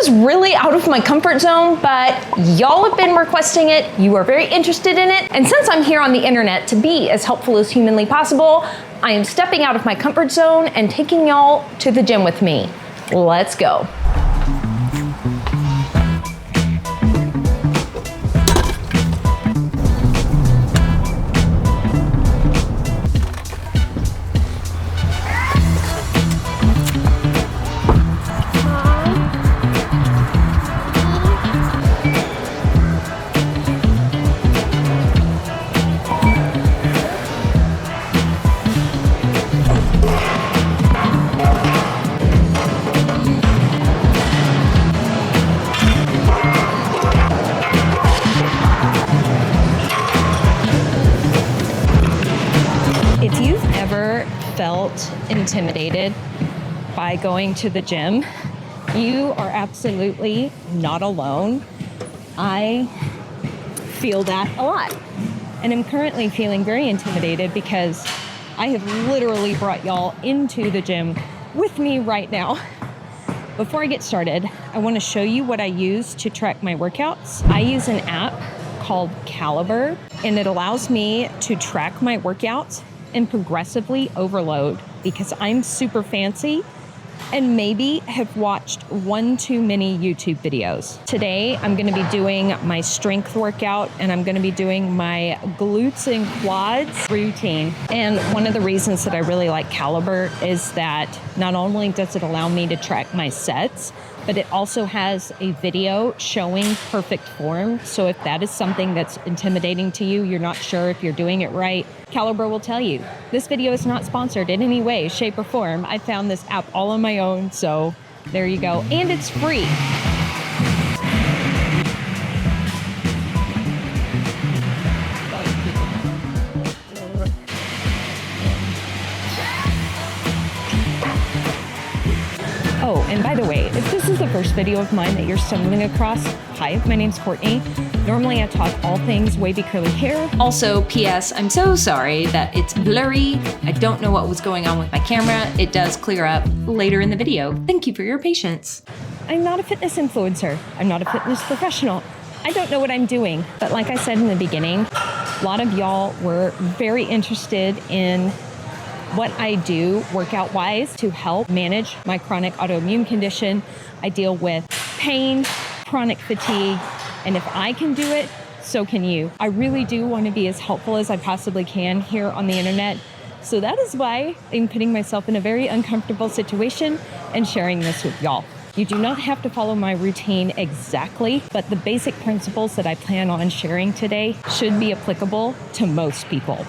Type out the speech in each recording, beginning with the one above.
was really out of my comfort zone, but y'all have been requesting it. You are very interested in it. And since I'm here on the internet to be as helpful as humanly possible, I am stepping out of my comfort zone and taking y'all to the gym with me. Let's go. If you've ever felt intimidated by going to the gym, you are absolutely not alone. I feel that a lot. And I'm currently feeling very intimidated because I have literally brought y'all into the gym with me right now. Before I get started, I want to show you what I use to track my workouts. I use an app called Caliber, and it allows me to track my workouts and progressively overload because I'm super fancy and maybe have watched one too many YouTube videos. Today, I'm gonna be doing my strength workout and I'm gonna be doing my glutes and quads routine. And one of the reasons that I really like Caliber is that not only does it allow me to track my sets, but it also has a video showing perfect form. So if that is something that's intimidating to you, you're not sure if you're doing it right, Caliber will tell you. This video is not sponsored in any way, shape, or form. I found this app all on my own, so there you go. And it's free. Oh, and by the way, if this is the first video of mine that you're stumbling across, hi, my name's Courtney. Normally I talk all things wavy curly hair. Also, P.S. I'm so sorry that it's blurry. I don't know what was going on with my camera. It does clear up later in the video. Thank you for your patience. I'm not a fitness influencer. I'm not a fitness professional. I don't know what I'm doing. But like I said in the beginning, a lot of y'all were very interested in what I do workout-wise to help manage my chronic autoimmune condition. I deal with pain, chronic fatigue, and if I can do it, so can you. I really do want to be as helpful as I possibly can here on the internet. So that is why I'm putting myself in a very uncomfortable situation and sharing this with y'all. You do not have to follow my routine exactly, but the basic principles that I plan on sharing today should be applicable to most people.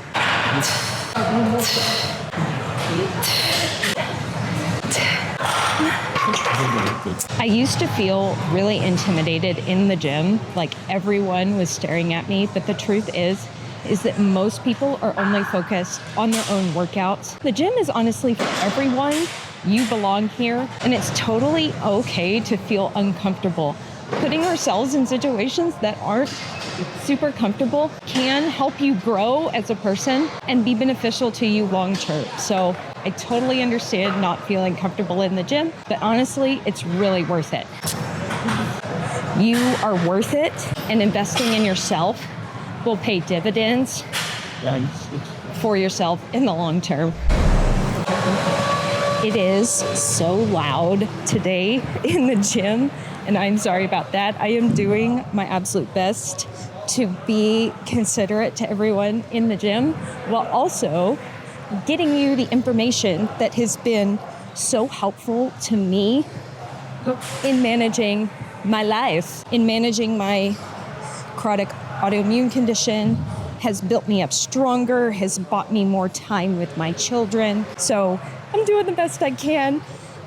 I used to feel really intimidated in the gym, like everyone was staring at me, but the truth is that most people are only focused on their own workouts. The gym is honestly for everyone. You belong here, and it's totally okay to feel uncomfortable. Putting ourselves in situations that aren't super comfortable can help you grow as a person and be beneficial to you long term. So I totally understand not feeling comfortable in the gym, but honestly, it's really worth it. You are worth it, and investing in yourself will pay dividends for yourself in the long term. It is so loud today in the gym, and I'm sorry about that. I am doing my absolute best to be considerate to everyone in the gym while also getting you the information that has been so helpful to me in managing my life, in managing my chronic autoimmune condition, has built me up stronger, has bought me more time with my children. So I'm doing the best I can.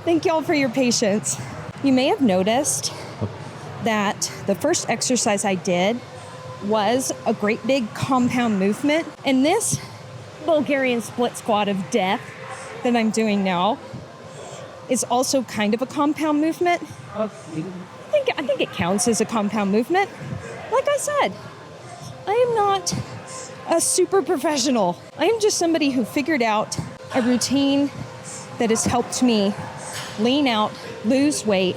Thank y'all for your patience. You may have noticed that the first exercise I did was a great big compound movement. And this Bulgarian split squat of death that I'm doing now is also kind of a compound movement. I think it counts as a compound movement. Like I said, I am not a super professional. I am just somebody who figured out a routine that has helped me lean out, lose weight,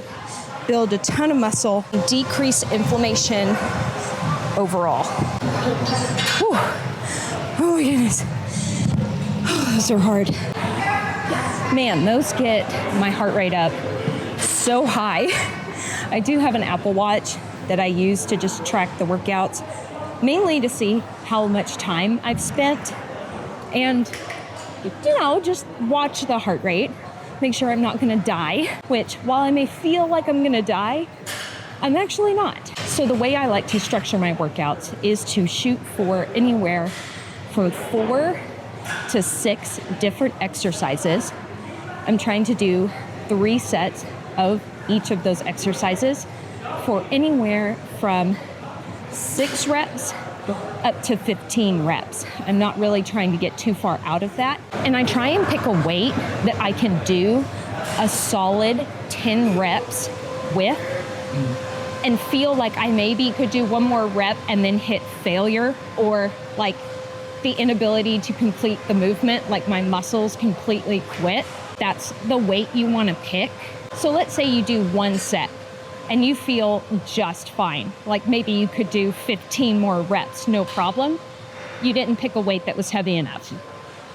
build a ton of muscle, and decrease inflammation overall. Whew. Oh my goodness. Oh, those are hard. Man, those get my heart rate up so high. I do have an Apple Watch that I use to just track the workouts, mainly to see how much time I've spent and, just watch the heart rate, make sure I'm not gonna die, which while I may feel like I'm gonna die, I'm actually not. So the way I like to structure my workouts is to shoot for anywhere from 4 to 6 different exercises. I'm trying to do 3 sets of each of those exercises for anywhere from 6 reps up to 15 reps. I'm not really trying to get too far out of that. And I try and pick a weight that I can do a solid 10 reps with and feel like I maybe could do one more rep and then hit failure, or like the inability to complete the movement, like my muscles completely quit. That's the weight you want to pick. So let's say you do 1 set and you feel just fine. Like maybe you could do 15 more reps, no problem. You didn't pick a weight that was heavy enough.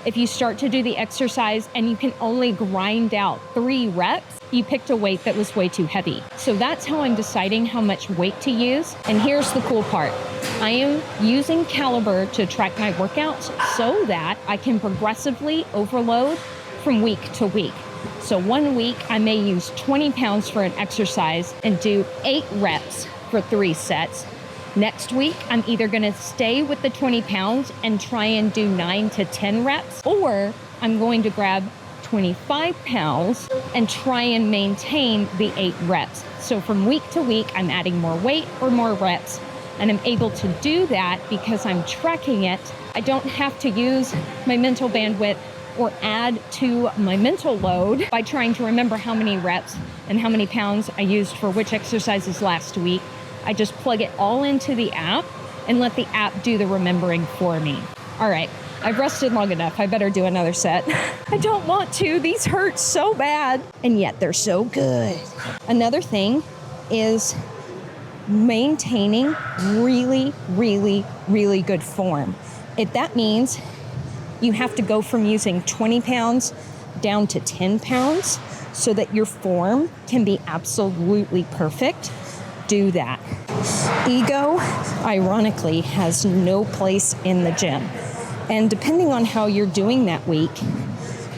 If you start to do the exercise and you can only grind out 3 reps, you picked a weight that was way too heavy. So that's how I'm deciding how much weight to use. And here's the cool part. I am using Caliber to track my workouts so that I can progressively overload from week to week. So 1 week, I may use 20 pounds for an exercise and do 8 reps for 3 sets. Next week, I'm either gonna stay with the 20 pounds and try and do 9 to 10 reps, or I'm going to grab 25 pounds and try and maintain the 8 reps. So from week to week, I'm adding more weight or more reps, and I'm able to do that because I'm tracking it. I don't have to use my mental bandwidth or add to my mental load by trying to remember how many reps and how many pounds I used for which exercises last week. I just plug it all into the app and let the app do the remembering for me. All right, I've rested long enough. I better do another set. I don't want to. These hurt so bad, and yet they're so good. Another thing is maintaining really, really, really good form. If that means you have to go from using 20 pounds down to 10 pounds so that your form can be absolutely perfect, do that. Ego, ironically, has no place in the gym. And depending on how you're doing that week,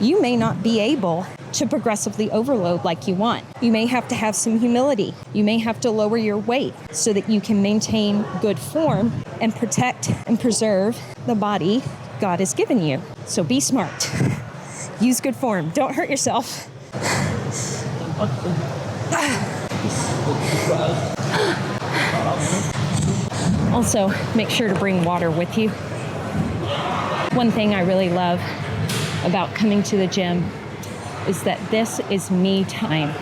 you may not be able to progressively overload like you want. You may have to have some humility. You may have to lower your weight so that you can maintain good form and protect and preserve the body God has given you. So be smart. Use good form. Don't hurt yourself. Also, make sure to bring water with you. One thing I really love about coming to the gym is that this is me time.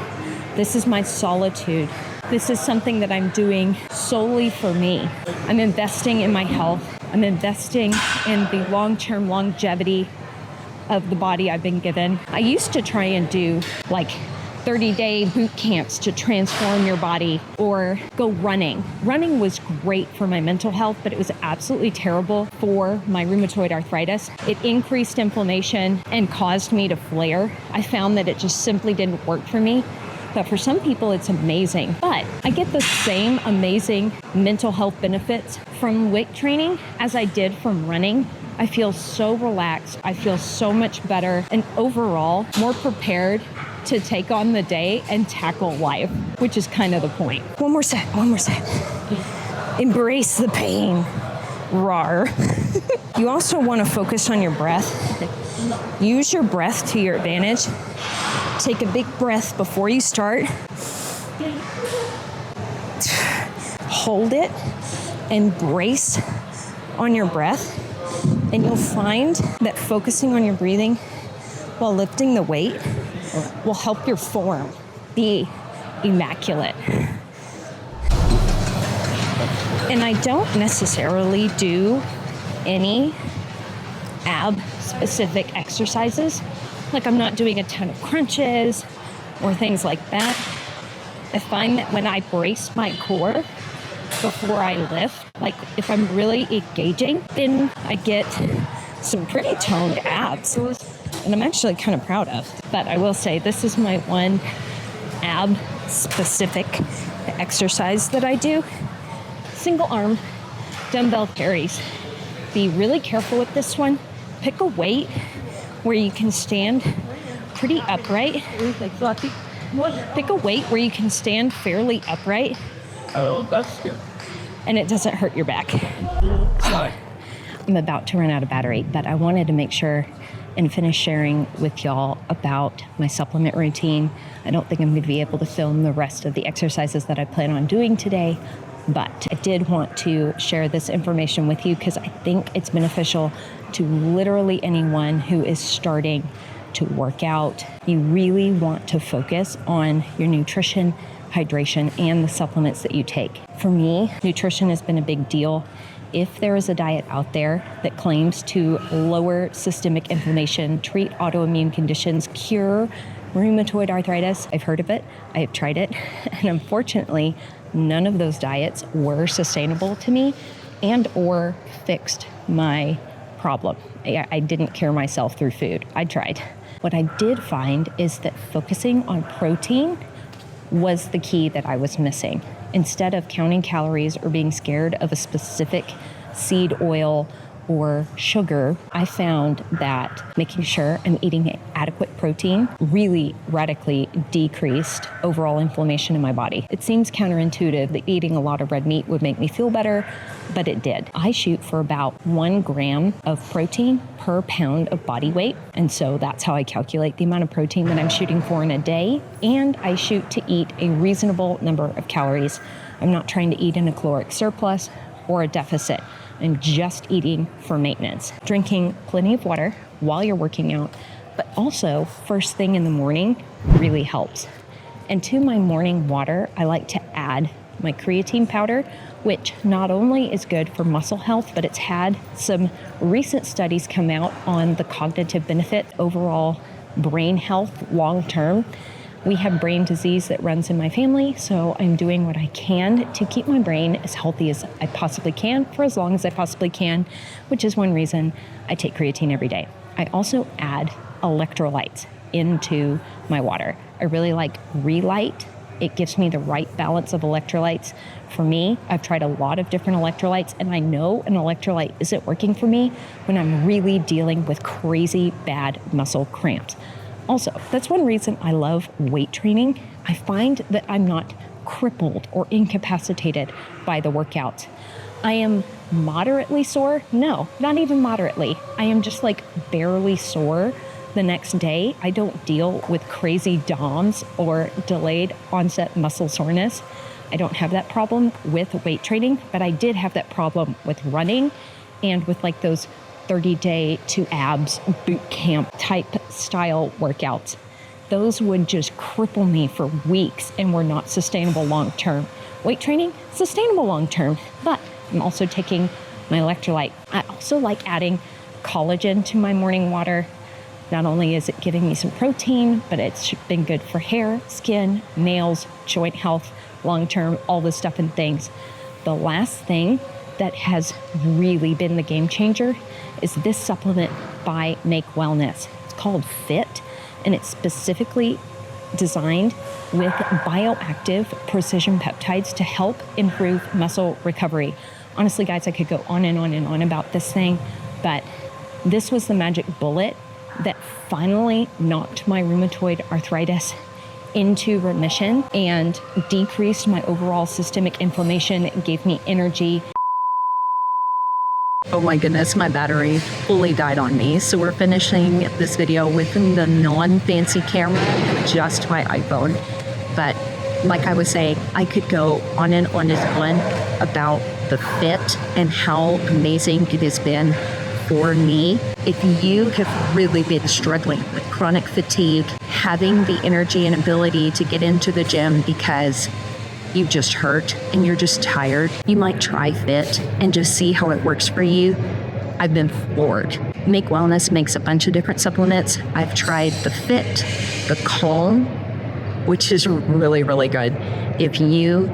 This is my solitude. This is something that I'm doing solely for me. I'm investing in my health. I'm investing in the long-term longevity of the body I've been given. I used to try and do like 30-day boot camps to transform your body or go running. Running was great for my mental health, but it was absolutely terrible for my rheumatoid arthritis. It increased inflammation and caused me to flare. I found that it just simply didn't work for me. But for some people, it's amazing. But I get the same amazing mental health benefits from weight training as I did from running. I feel so relaxed. I feel so much better and overall more prepared to take on the day and tackle life, which is kind of the point. One more set. Embrace the pain. Rawr. You also want to focus on your breath. Use your breath to your advantage. Take a big breath before you start. Hold it and brace on your breath. And you'll find that focusing on your breathing while lifting the weight will help your form be immaculate. And I don't necessarily do any ab-specific exercises. Like I'm not doing a ton of crunches or things like that. I find that when I brace my core before I lift, like if I'm really engaging, then I get some pretty toned abs, and I'm actually kind of proud of. But I will say this is my one ab specific exercise that I do. Single arm dumbbell carries. Be really careful with this one. Pick a weight where you can stand pretty upright. Pick a weight where you can stand fairly upright. Oh, that's good. And it doesn't hurt your back. I'm about to run out of battery, but I wanted to make sure and finish sharing with y'all about my supplement routine. I don't think I'm going to be able to film the rest of the exercises that I plan on doing today, but I did want to share this information with you because I think it's beneficial to literally anyone who is starting to work out. You really want to focus on your nutrition, hydration, and the supplements that you take. For me, nutrition has been a big deal. If there is a diet out there that claims to lower systemic inflammation, treat autoimmune conditions, cure rheumatoid arthritis, I've heard of it, I have tried it, and unfortunately, none of those diets were sustainable to me and or fixed my problem. I didn't cure myself through food. I tried. What I did find is that focusing on protein was the key that I was missing. Instead of counting calories or being scared of a specific seed oil or sugar, I found that making sure I'm eating adequate protein really radically decreased overall inflammation in my body. It seems counterintuitive that eating a lot of red meat would make me feel better, but it did. I shoot for about 1 gram of protein per pound of body weight. And so that's how I calculate the amount of protein that I'm shooting for in a day. And I shoot to eat a reasonable number of calories. I'm not trying to eat in a caloric surplus or a deficit. I'm just eating for maintenance. Drinking plenty of water while you're working out, but also first thing in the morning really helps. And to my morning water, I like to add my creatine powder, which not only is good for muscle health, but it's had some recent studies come out on the cognitive benefit, overall brain health long-term. We have brain disease that runs in my family, so I'm doing what I can to keep my brain as healthy as I possibly can for as long as I possibly can, which is one reason I take creatine every day. I also add electrolytes into my water. I really like Relight. It gives me the right balance of electrolytes. For me, I've tried a lot of different electrolytes, and I know an electrolyte isn't working for me when I'm really dealing with crazy bad muscle cramps. Also, that's one reason I love weight training. I find that I'm not crippled or incapacitated by the workouts. I am moderately sore. No, not even moderately. I am just like barely sore the next day. I don't deal with crazy DOMS or delayed onset muscle soreness. I don't have that problem with weight training, but I did have that problem with running and with like those 30-day to abs boot camp type style workouts. Those would just cripple me for weeks and were not sustainable long-term. Weight training, sustainable long-term, but I'm also taking my electrolyte. I also like adding collagen to my morning water. Not only is it giving me some protein, but it's been good for hair, skin, nails, joint health, long-term, all this stuff and things. The last thing that has really been the game changer is this supplement by Make Wellness. It's called Fit, and it's specifically designed with bioactive precision peptides to help improve muscle recovery. Honestly, guys, I could go on and on and on about this thing, but this was the magic bullet that finally knocked my rheumatoid arthritis into remission and decreased my overall systemic inflammation, gave me energy. Oh my goodness, my battery fully died on me. So we're finishing this video with the non-fancy camera, just my iPhone. But like I was saying, I could go on and on about the Fit and how amazing it has been for me. If you have really been struggling with chronic fatigue, having the energy and ability to get into the gym because you just hurt and you're just tired, you might try Fit and just see how it works for you. I've been floored. Make Wellness makes a bunch of different supplements. I've tried the Fit, the Calm, which is really, really good. If you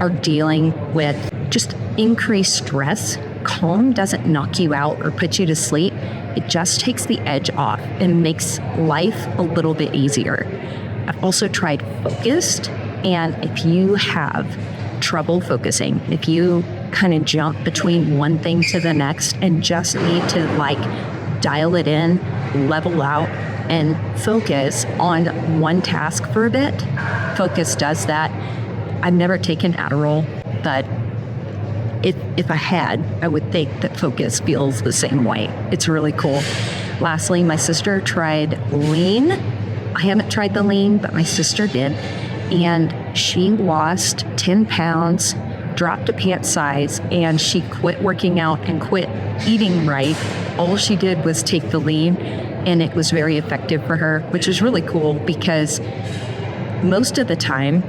are dealing with just increased stress, calm doesn't knock you out or put you to sleep. It just takes the edge off and makes life a little bit easier. I've also tried Focused, and if you have trouble focusing, if you kind of jump between one thing to the next and just need to like dial it in, level out, and focus on one task for a bit, Focus does that. I've never taken Adderall, but if I had, I would think that Focus feels the same way. It's really cool. Lastly, my sister tried Lean. I haven't tried the Lean, but my sister did. And she lost 10 pounds, dropped a pant size, and she quit working out and quit eating right. All she did was take the Lean, and it was very effective for her, which is really cool because most of the time,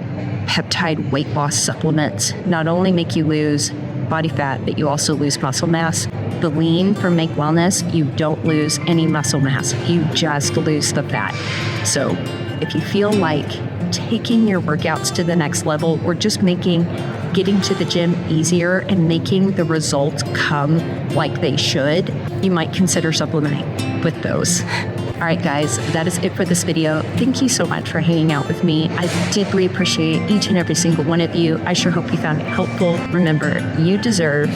peptide weight loss supplements not only make you lose body fat, but you also lose muscle mass. The Lean from Make Wellness, you don't lose any muscle mass. You just lose the fat. So if you feel like taking your workouts to the next level or just making getting to the gym easier and making the results come like they should, you might consider supplementing with those. All right, guys, that is it for this video. Thank you so much for hanging out with me. I deeply appreciate each and every single one of you. I sure hope you found it helpful. Remember, you deserve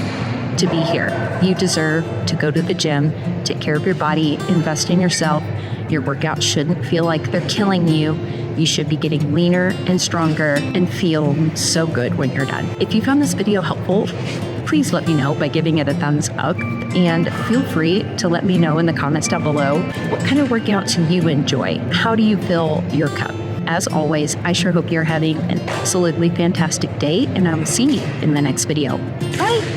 to be here. You deserve to go to the gym, take care of your body, invest in yourself. Your workouts shouldn't feel like they're killing you. You should be getting leaner and stronger and feel so good when you're done. If you found this video helpful, please let me know by giving it a thumbs up, and feel free to let me know in the comments down below what kind of workouts you enjoy. How do you fill your cup? As always, I sure hope you're having an absolutely fantastic day, and I will see you in the next video. Bye!